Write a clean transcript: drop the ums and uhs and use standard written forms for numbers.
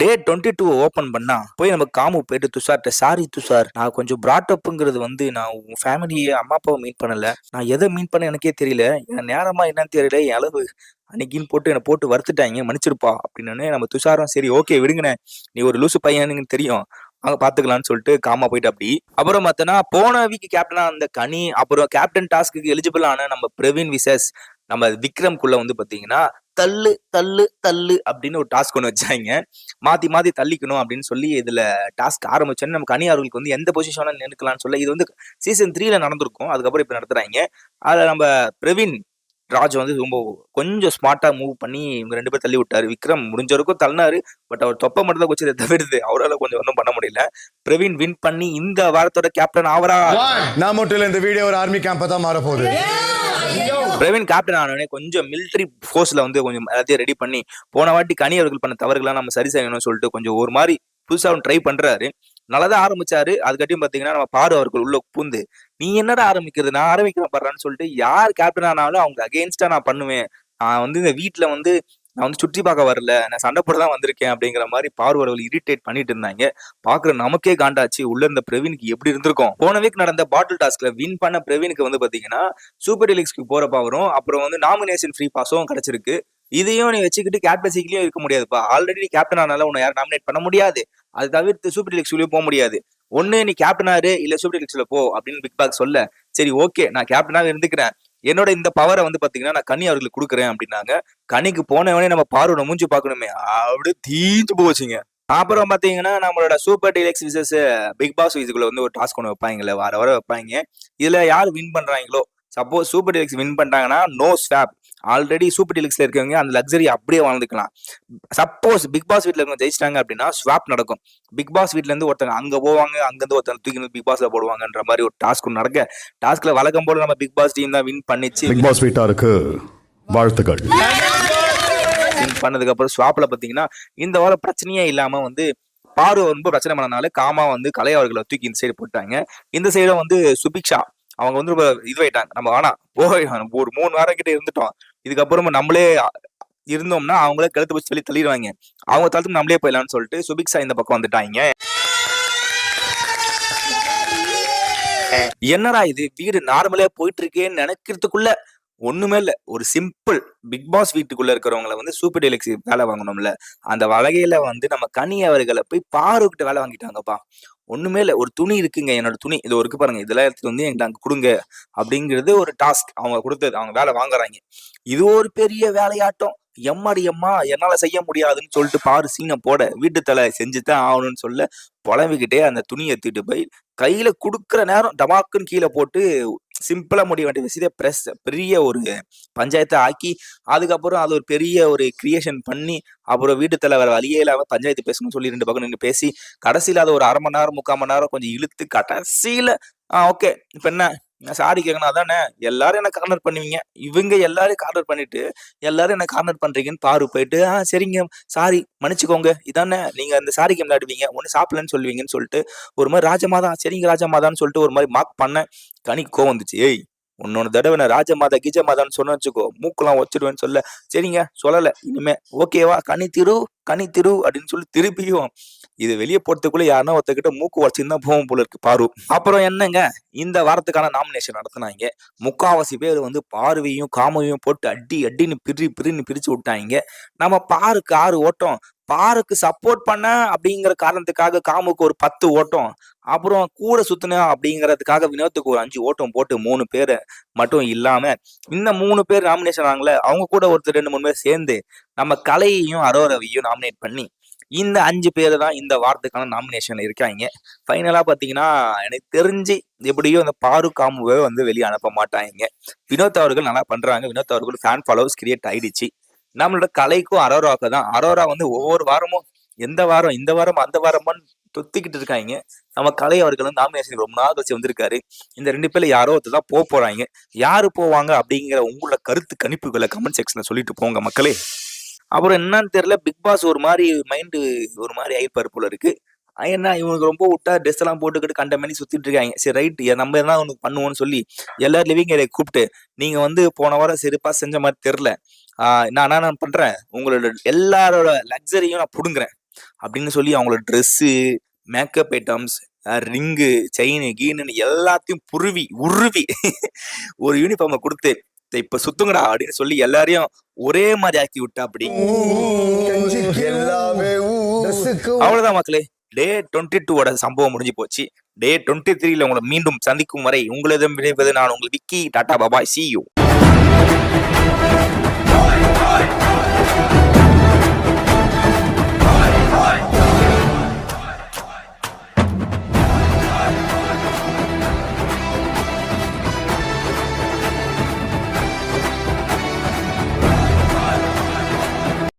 டே 22 open பண்ணா போய் நம்ம காமு போயிட்டு துஷார்ட்ட சாரி துஷார், நான் கொஞ்சம் பிராட்டப்ங்கிறது வந்து நான் உங்க ஃபேமிலியை அம்மா அப்பாவை மீட் பண்ணல, நான் எதை மீட் பண்ண எனக்கே தெரியல, என் நேரமா என்னன்னு தெரியல, என் அளவு அன்னைக்குன்னு போட்டு என்னை போட்டு வறுத்துட்டாங்க, மன்னிச்சிருப்பா அப்படின்னு. நம்ம துஷாரும் சரி ஓகே விடுங்கண்ணே, நீ ஒரு லூசு பையனுக்கு தெரியும், அவங்க பாத்துக்கலாம்னு சொல்லிட்டு காமா போயிட்டு அப்படி. அப்புறம் பார்த்தனா போன வீக் கேப்டனா அந்த கனி, அப்புறம் கேப்டன் டாஸ்க்கு எலிஜிபிள் ஆன நம்ம பிரவீன் விசஸ் நம்ம விக்ரம்குள்ள வந்து பாத்தீங்கன்னா தள்ளு தள்ளு தள்ளு அப்படின்னு ஒரு டாஸ்க் ஒன்று வச்சாங்க. மாத்தி மாத்தி தள்ளிக்கணும் அப்படின்னு சொல்லி இதுல டாஸ்க் ஆரம்பிச்சோன்னு நம்ம கனி அவர்களுக்கு வந்து எந்த பொசிஷன்ல நினைக்கலாம்னு சொல்ல இது வந்து சீசன் 3ல நடந்திருக்கும். அதுக்கப்புறம் இப்ப நடத்துறாங்க. அதுல நம்ம பிரவீன் ராஜ் வந்து ரொம்ப கொஞ்சம் ஸ்மார்ட்டா மூவ் பண்ணி இவங்க 2 பேரும் தள்ளி விட்டாரு. விக்ரம் முடிஞ்ச வரைக்கும் தள்ளினாரு. பட் அவர் தொப்பை மட்டும் தான் வச்சு தவிர்த்து அவரால் கொஞ்சம் ஒன்றும் பண்ண முடியல. பிரவீன் வின் பண்ணி இந்த வாரத்தோட கேப்டன் ஆவரா? நான் மட்டும் இல்ல, இந்த வீடியோ ஒரு ஆர்மி கேம்ப் தான் மாற போகுது. பிரவீன் கேப்டன் ஆனோடனே கொஞ்சம் மிலிட்டரி போர்ஸ்ல வந்து கொஞ்சம் எல்லாத்தையும் ரெடி பண்ணி போன வாட்டி கனி அவர்கள் பண்ண தவறுகள்லாம் நம்ம சரி செய்யணும்னு சொல்லிட்டு கொஞ்சம் ஒரு மாதிரி புதுசா ட்ரை பண்றாரு. நல்லாதான் ஆரம்பிச்சாரு. அதுக்கட்டியும் பாத்தீங்கன்னா நம்ம பாரு அவர்கள் உள்ள பூந்து நீ என்னடா ஆரம்பிக்கிறது, நான் ஆரம்பிக்கிறேன் பாடுறான்னு சொல்லிட்டு யார் கேப்டன் ஆனாலும் அவங்க அகெயின்ஸ்டா நான் பண்ணுவேன், நான் வந்து இந்த வீட்டுல வந்து நான் வந்து சுற்றி பார்க்க வரல, நான் சண்டை போட தான் வந்திருக்கேன் அப்படிங்கிற மாதிரி பார்வர்கள் இரிட்டேட் பண்ணிட்டு இருந்தாங்க. பாக்குற நமக்கே காண்டாச்சு உள்ள இருந்த பிரவீனுக்கு எப்படி இருந்திருக்கும். போன வீக் நடந்த பாட்டில் டாஸ்க்ல வின் பண்ண பிரவீனுக்கு வந்து பாத்தீங்கன்னா சூப்பர் டீலக்ஸ்க்கு போற பவரும் அப்புறம் வந்து நாமினேஷன் ஃப்ரீ பாஸும் கிடைச்சிருக்கு. இதையும் நீ வச்சுக்கிட்டு கேப்டன்சிக்குலயும் இருக்க முடியாதுப்பா. ஆல்ரெடி நீ கேப்டன் ஆனால உன்னை யாரும் நாமினேட் பண்ண முடியாது. அது தவிர்த்து சூப்பர் டீலக்ஸ்லயும் போக முடியாது. ஒண்ணு நீ கேப்டனாரு இல்ல சூப்பர் டீலக்ஸ்ல போ அப்படின்னு பிக் பாஸ் சொல்ல சரி ஓகே நான் கேப்டனாக இருந்துக்கிறேன், என்னோட இந்த பவரை வந்து பாத்தீங்கன்னா நான் கனி அவர்களுக்கு கொடுக்குறேன் அப்படின்னாங்க. கனிக்கு போனவனே நம்ம பார்வோட மூஞ்சி பாக்கணுமே அப்படி தீஞ்சு போச்சுங்க. அப்புறம் பாத்தீங்கன்னா நம்மளோட சூப்பர் டீலக்ஸ் விசஸ் பிக் பாஸ் இதுக்குள்ள வந்து ஒரு டாஸ்க் ஒன்று வைப்பாங்கல்ல, வார வாரம் வைப்பாங்க. இதுல யார் வின் பண்றாங்களோ, சப்போஸ் சூப்பர் டீலக்ஸ் வின் பண்ணிட்டாங்கன்னா நோ ஸ்வாப், ஆல்ரெடி சூப்பர் டீலக்ஸ்ல இருக்கவங்க அந்த லக்ஸரி அப்படியே வாழ்ந்துக்கலாம். சப்போஸ் பிக் பாஸ் வீட்ல இருக்கவங்க ஜெயிச்சிட்டாங்க அப்படின்னா ஸ்வாப் நடக்கும். பிக் பாஸ் வீட்ல இருந்து ஒருத்தங்க அங்க போவாங்க, அங்க இருந்து ஒருத்தங்க தூக்கி பிக் பாஸ்ல போடுவாங்கன்ற மாதிரி ஒரு டாஸ்க் நடக்க, டாஸ்க்ல வழக்கம் போல நம்ம பிக் பாஸ் டீம் தான் வின் பண்ணிச்சு. பிக் பாஸ் வீட்டாருக்கு வாழ்த்துக்கள். வின் பண்ணதுக்கு அப்புறம் ஸ்வாப்ல பாத்தீங்கன்னா இந்த வாரம் பிரச்சனையே இல்லாம வந்து பாரு ரொம்ப பிரச்சனை பண்ணனால காமா வந்து கலை அவர்களை தூக்கி இந்த சைடு போட்டாங்க. இந்த சைடும் வந்து சுபிக்ஷா அவங்க வந்து ரொம்ப இதுவாயிட்டாங்க, நம்ம வேணா ஒரு 3 வாரம் கிட்ட இருந்துட்டோம், இதுக்கப்புறம் நம்மளே இருந்தோம்னா அவங்களே கழுத்து வச்சு சொல்லி தள்ளிடுவாங்க, அவங்க தளத்துக்கு நம்மளே போயிடலாம்னு சொல்லிட்டு சுபிக்ஷா இந்த பக்கம் வந்துட்டாங்க. என்னடா இது வீடு நார்மலா போயிட்டு இருக்கேன்னு நினைக்கிறதுக்குள்ள ஒண்ணுமே இல்ல, ஒரு சிம்பிள் பிக் பாஸ் வீட்டுக்குள்ள இருக்கிறவங்களை வந்து சூப்பர் டீலக்ஸ் வேலை வாங்கணும்ல, அந்த வகையில வந்து நம்ம கனி அவர்களை போய் பாருக்கிட்ட வேலை வாங்கிட்டாங்கப்பா. ஒண்ணுமே இல்ல, ஒரு துணி இருக்குங்க, என்னோட துணி இது இருக்கு பாருங்க, இதெல்லாம் எடுத்து வந்து எங்களுக்கு அங்க கொடுங்க அப்படிங்கிறது ஒரு டாஸ்க் அவங்க கொடுத்தது, அவங்க வேலை வாங்குறாங்க. இது ஒரு பெரிய வேலையாட்டம். எம்மாடி எம்மா என்னால செய்ய முடியாதுன்னு சொல்லிட்டு பாரு சீனை போட வீட்டு தலை செஞ்சுதான் ஆகணும்னு சொல்ல புலம்பிக்கிட்டே அந்த துணியை எடுத்துட்டு போய் கையில குடுக்குற நேரம் டமாக்குன்னு கீழே போட்டு சிம்பிளா முடிய வேண்டிய விஷயத்தை பிரஸ் பெரிய ஒரு பஞ்சாயத்தை ஆக்கி அதுக்கப்புறம் அது ஒரு பெரிய ஒரு கிரியேஷன் பண்ணி அப்புறம் வீட்டு தலைவர் வழியே இல்லாம பஞ்சாயத்து பேசணும்னு சொல்லி 2 பக்கம் நின்று பேசி கடைசியில அது ஒரு 1/2 மணி நேரம் 3/4 மணி நேரம் கொஞ்சம் இழுத்து கடைசியில ஓகே இப்ப என்ன சாரி கேட்கணும் அதானே, எல்லாரும் என்ன கார்னர் பண்ணுவீங்க, இவங்க எல்லாரும் கார்னர் பண்ணிட்டு எல்லாரும் என்ன கார்னர் பண்றீங்கன்னு பாரு போயிட்டு சரிங்க சாரி மன்னிச்சுக்கோங்க இதானே நீங்க அந்த சாரி கேம் விளையாடுவீங்க ஒண்ணு சாப்பிடலன்னு சொல்லுவீங்கன்னு சொல்லிட்டு ஒரு மாதிரி ராஜமாதா சரிங்க ராஜமாதான்னு சொல்லிட்டு ஒரு மாதிரி மார்க் பண்ண கனிக்கு கோவம் வந்துச்சு. ஏய் உன்னோட தடவை நான் ராஜமாதா கீஜமாதான்னு சொன்ன வச்சுக்கோ மூக்கெல்லாம் வச்சிருவேன்னு சொல்ல சரிங்க சொல்லல இனிமே ஓகேவா கனி திரு அப்படின்னு சொல்லி திருப்பியும் இது வெளியே போறதுக்குள்ள யாருன்னா ஒருத்தக்கிட்ட மூக்கு வச்சுன்னு தான் போகும் போல இருக்கு பாரு. அப்புறம் என்னங்க இந்த வாரத்துக்கான நாமினேஷன் நடத்தினாங்க. 3/4 பேர் வந்து பார்வையும் காமையும் போட்டு அடின்னு பிரிச்சு விட்டாங்க. நம்ம பாருக்கு 6 ஓட்டம், பாருக்கு சப்போர்ட் பண்ண அப்படிங்கிற காரணத்துக்காக காமுக்கு ஒரு 10 ஓட்டம், அப்புறம் கூட சுத்தின அப்படிங்கறதுக்காக வினோத்துக்கு ஒரு 5 ஓட்டம் போட்டு 3 பேர் மட்டும் இல்லாம இன்னும் 3 பேர் நாமினேஷன் ஆகல, அவங்க கூட ஒருத்தர் 2-3 பேர் சேர்ந்து நம்ம கலையையும் அரோரவையும் நாமினேட் பண்ணி இந்த 5 பேர் தான் இந்த வாரத்துக்கான நாமினேஷன்ல இருக்காங்க. ஃபைனலா பாத்தீங்கன்னா எனக்கு தெரிஞ்சு எப்படியோ இந்த பாரு காமுவை வந்து வெளியே அனுப்ப மாட்டாங்க. வினோத் அவர்கள் நல்லா பண்றாங்க, வினோத் அவர்கள் ஃபேன் ஃபாலோவர்ஸ் கிரியேட் ஆயிடுச்சு. நம்மளோட கலைக்கும் அரோராவுக்கு தான், அரோரா வந்து ஒவ்வொரு வாரமும் எந்த வாரம் இந்த வாரம் அந்த வாரமான்னு தொத்திக்கிட்டு இருக்காங்க. நம்ம கலை அவர்களும் நாமினேஷன் ரொம்ப நாள் வச்சு வந்திருக்காரு. இந்த 2 பேர்ல யாரோ ஒருத்தர் தான் போறாங்க. யாரு போவாங்க அப்படிங்கிற உங்களோட கருத்து கணிப்புகளை கமெண்ட் செக்ஷன்ல சொல்லிட்டு போங்க மக்களே. அப்புறம் என்னன்னு தெரியல பிக் பாஸ் ஒரு மாதிரி மைண்டு ஒரு மாதிரி ஆயிப்பாரு போல இருக்கு. ஏன்னா இவனுக்கு ரொம்ப விட்டா ட்ரெஸ் எல்லாம் போட்டுக்கிட்டு கண்ட மாதிரி சுத்திட்டு இருக்காங்க. சரி ரைட், நம்ம என்ன ஒன்று பண்ணுவோம்னு சொல்லி எல்லாரும் லிவிங் ஏரியா கூப்பிட்டு, நீங்க வந்து போன வாரம் சிறப்பா செஞ்ச மாதிரி தெரியல, நான் என்ன பண்றேன், உங்களோட எல்லாரோட லக்ஸரியும் நான் புடுங்குறேன் அப்படின்னு சொல்லி அவங்களோட dress, makeup items, ring, chain, கீனு எல்லாத்தையும் உருவி ஒரு யூனிஃபார்மை கொடுத்து, இப்ப சுத்துங்கடா அப்படின்னு சொல்லி எல்லாரையும் ஒரே மாதிரி ஆக்கி விட்டா அப்படி. அவ்வளவுதான் மக்களே, டே 22 சம்பவம் முடிஞ்சு போச்சு. டே 23 உங்களை மீண்டும் சந்திக்கும் வரை உங்களிடம் விடைபெறுவது நான் உங்கள் விக்கி. Tata பாபாய், see you.